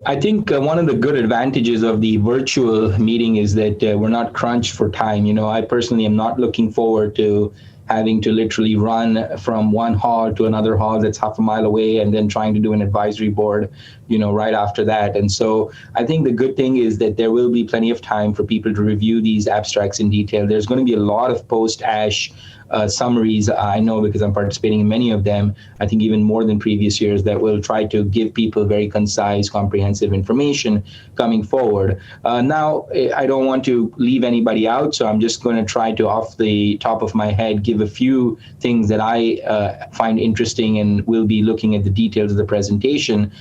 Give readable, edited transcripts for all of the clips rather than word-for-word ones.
I think one of the good advantages of the virtual meeting is that we're not crunched for time. I personally am not looking forward to having to literally run from one hall to another hall that's half a mile away and then trying to do an advisory board, right after that. And so I think the good thing is that there will be plenty of time for people to review these abstracts in detail. There's going to be a lot of post-ASH summaries, I know, because I'm participating in many of them, I think even more than previous years, that will try to give people very concise, comprehensive information coming forward. Now, I don't want to leave anybody out, so I'm just going to try to, off the top of my head, give a few things that I find interesting, and will be looking at the details of the presentation.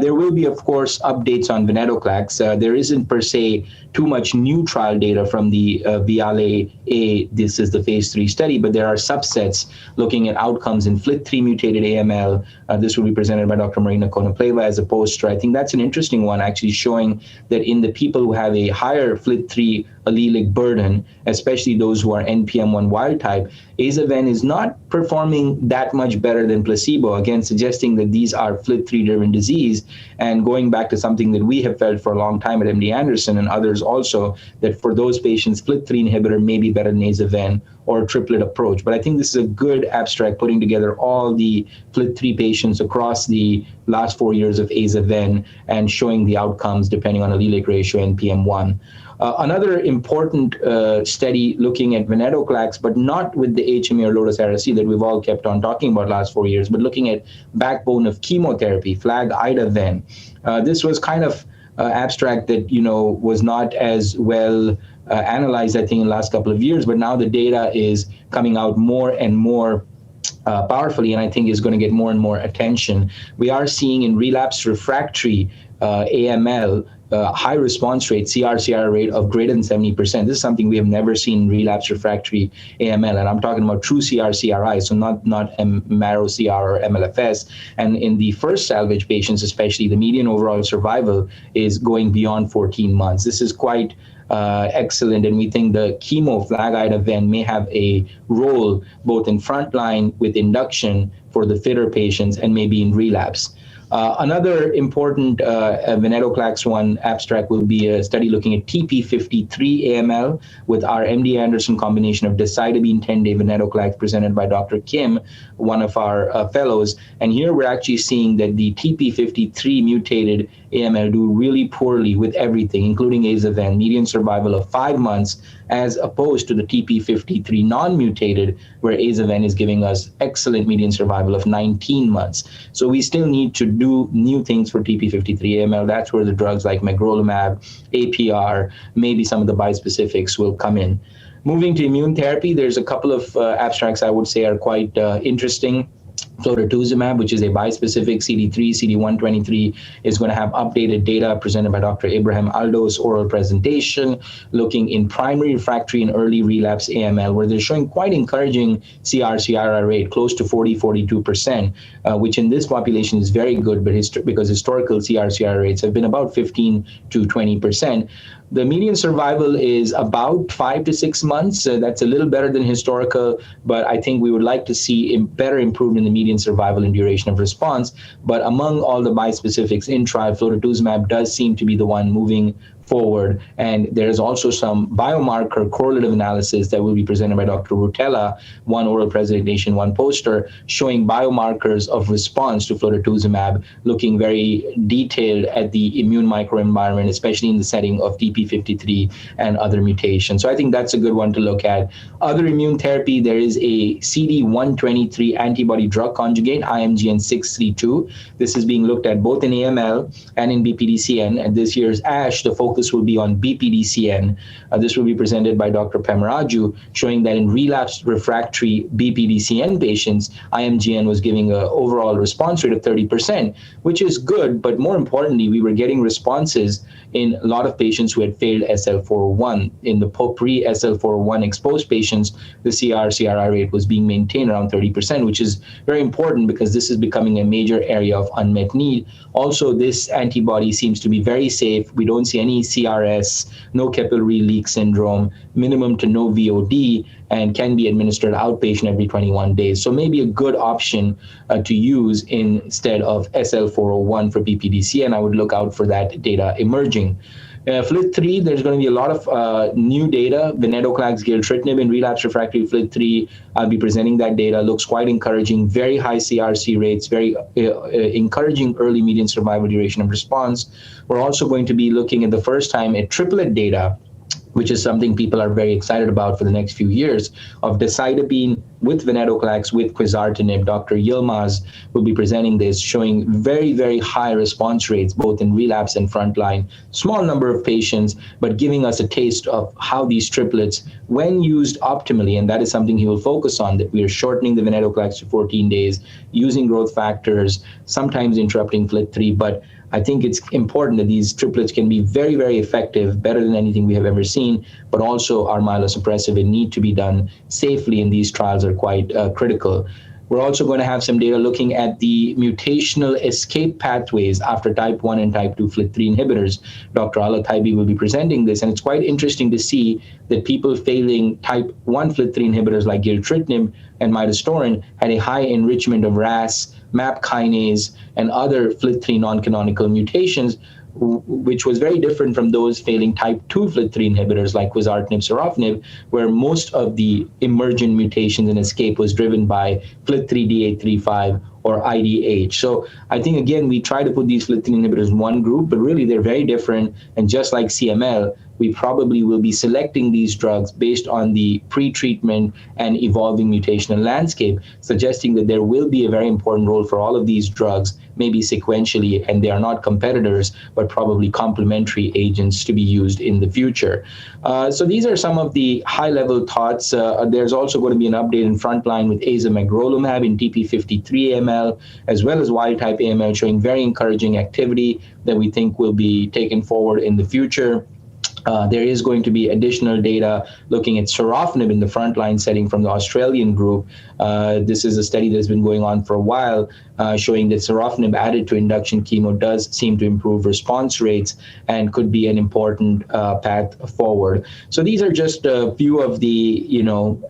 There will be, of course, updates on venetoclax. There isn't per se too much new trial data from the Viale-A. This is the phase 3 study, but there are subsets looking at outcomes in FLT3-mutated AML. This will be presented by Dr. Marina Konopleva as a poster. I think that's an interesting one, actually showing that in the people who have a higher FLT3 allelic burden, especially those who are NPM1 wild type, aza-ven is not performing that much better than placebo, again, suggesting that these are FLT3-driven disease, and going back to something that we have felt for a long time at MD Anderson and others also, that for those patients, FLT3 inhibitor may be better than aza-ven or a triplet approach. But I think this is a good abstract putting together all the FLT3 patients across the last 4 years of aza-ven and showing the outcomes depending on allelic ratio and NPM1. Another important study looking at venetoclax, but not with the HMA or lotus-RSC that we've all kept on talking about last 4 years, but looking at backbone of chemotherapy, FLAG-IDA-ven. This was kind of abstract that, was not as well analyzed, I think, in the last couple of years, but now the data is coming out more and more powerfully, and I think is going to get more and more attention. We are seeing in relapsed refractory AML, high response rate, CR/CR rate of greater than 70%. This is something we have never seen in relapsed refractory AML, and I'm talking about true CR/CRi, so not marrow CR or MLFS. And in the first salvage patients, especially, the median overall survival is going beyond 14 months. This is quite excellent, and we think the chemo FLAG-IDA-ven may have a role both in frontline with induction for the fitter patients and maybe in relapse. Another important venetoclax one abstract will be a study looking at TP53 AML with our MD Anderson combination of decitabine 10-day venetoclax presented by Dr. Kim, one of our fellows. And here we're actually seeing that the TP53 mutated AML do really poorly with everything, including aza-ven, median survival of 5 months, as opposed to the TP53 non-mutated, where aza-ven is giving us excellent median survival of 19 months. So we still need to do new things for TP53 AML. That's where the drugs like magrolimab, APR, maybe some of the bispecifics will come in. Moving to immune therapy, there's a couple of abstracts I would say are quite interesting. Flotetuzumab, which is a bispecific CD3, CD123, is going to have updated data presented by Dr. Abraham Aldo's oral presentation, looking in primary refractory and early relapse AML, where they're showing quite encouraging CR/CRi rate, close to 40-42%, which in this population is very good, but because historical CR/CRi rates have been about 15 to 20%. The median survival is about 5 to 6 months. That's a little better than historical, but I think we would like to see better improvement in the median survival and duration of response. But among all the bispecifics in trial, flotetuzumab does seem to be the one moving forward. And there's also some biomarker correlative analysis that will be presented by Dr. Rutella, one oral presentation, one poster, showing biomarkers of response to flotetuzumab, looking very detailed at the immune microenvironment, especially in the setting of TP53 and other mutations. So I think that's a good one to look at. Other immune therapy, there is a CD123 antibody-drug conjugate, IMGN632. This is being looked at both in AML and in BPDCN. At this year's ASH, the focus will be on BPDCN. This will be presented by Dr. Pemaraju, showing that in relapsed refractory BPDCN patients, IMGN was giving an overall response rate of 30%, which is good, but more importantly, we were getting responses in a lot of patients who had failed SL401. In the pre-SL401 exposed patients, the CR/CRi rate was being maintained around 30%, which is very important because this is becoming a major area of unmet need. Also, this antibody seems to be very safe. We don't see any CRS, no capillary leak syndrome, minimum to no VOD, and can be administered outpatient every 21 days. So maybe a good option to use instead of SL401 for PPDC, and I would look out for that data emerging. FLT3, there's going to be a lot of new data. Venetoclax-gilteritinib in relapsed refractory FLT3, I'll be presenting that data. Looks quite encouraging, very high CRC rates, very encouraging early median survival duration of response. We're also going to be looking at the first time at triplet data, which is something people are very excited about for the next few years, of decitabine with venetoclax with quizartinib. Dr. Yilmaz will be presenting this, showing very, very high response rates, both in relapse and frontline. Small number of patients, but giving us a taste of how these triplets, when used optimally, and that is something he will focus on, that we are shortening the venetoclax to 14 days, using growth factors, sometimes interrupting FLT3, but I think it's important that these triplets can be very, very effective, better than anything we have ever seen, but also are myelosuppressive and need to be done safely, and these trials are quite critical. We're also going to have some data looking at the mutational escape pathways after type 1 and type 2 FLT3 inhibitors. Dr. Ala Taibi will be presenting this, and it's quite interesting to see that people failing type 1 FLT3 inhibitors like gilteritinib and midostaurin had a high enrichment of RAS, MAP kinase, and other FLT3 non-canonical mutations, which was very different from those failing type 2 FLT3 inhibitors like quizartinib, sorafenib, where most of the emergent mutations in escape was driven by FLT3 D835 or IDH. So I think, again, we try to put these FLT3 inhibitors in one group, but really they're very different. And just like CML, we probably will be selecting these drugs based on the pre-treatment and evolving mutational landscape, suggesting that there will be a very important role for all of these drugs, maybe sequentially, and they are not competitors, but probably complementary agents to be used in the future. So these are some of the high-level thoughts. There's also going to be an update in frontline with azacitidine in TP53-mutated, as well as wild-type AML, showing very encouraging activity that we think will be taken forward in the future. There is going to be additional data looking at sorafenib in the frontline setting from the Australian group. This is a study that's been going on for a while, showing that sorafenib added to induction chemo does seem to improve response rates and could be an important path forward. So these are just a few of the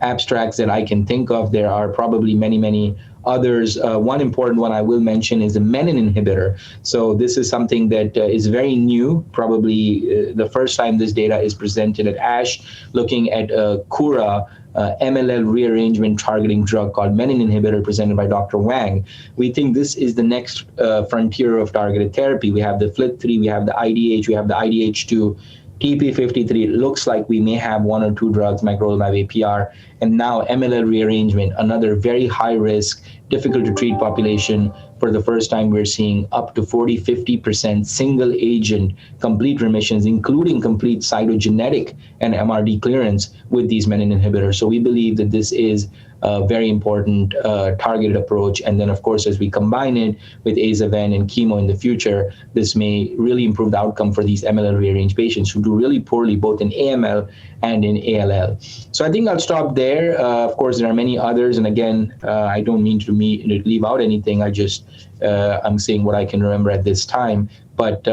abstracts that I can think of. There are probably many, many others. One important one I will mention is the Menin Inhibitor. So this is something that is very new, probably the first time this data is presented at ASH, looking at Cura, MLL-rearrangement targeting drug called Menin Inhibitor, presented by Dr. Wang. We think this is the next frontier of targeted therapy. We have the FLT3, we have the IDH, we have the IDH2, TP53. It looks like we may have one or two drugs, magrolimab APR, and now MLL rearrangement, another very high risk, difficult to treat population. For the first time, we're seeing up to 40-50% single agent complete remissions, including complete cytogenetic and MRD clearance with these menin inhibitors. So we believe that this is a very important targeted approach. And then, of course, as we combine it with aza-ven and chemo in the future, this may really improve the outcome for these MLL rearranged patients who do really poorly both in AML and in ALL. So I think I'll stop there. Of course, there are many others. And again, I don't mean to leave out anything. I'm saying what I can remember at this time. But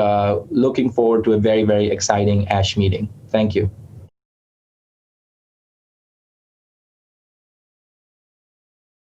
looking forward to a very, very exciting ASH meeting. Thank you.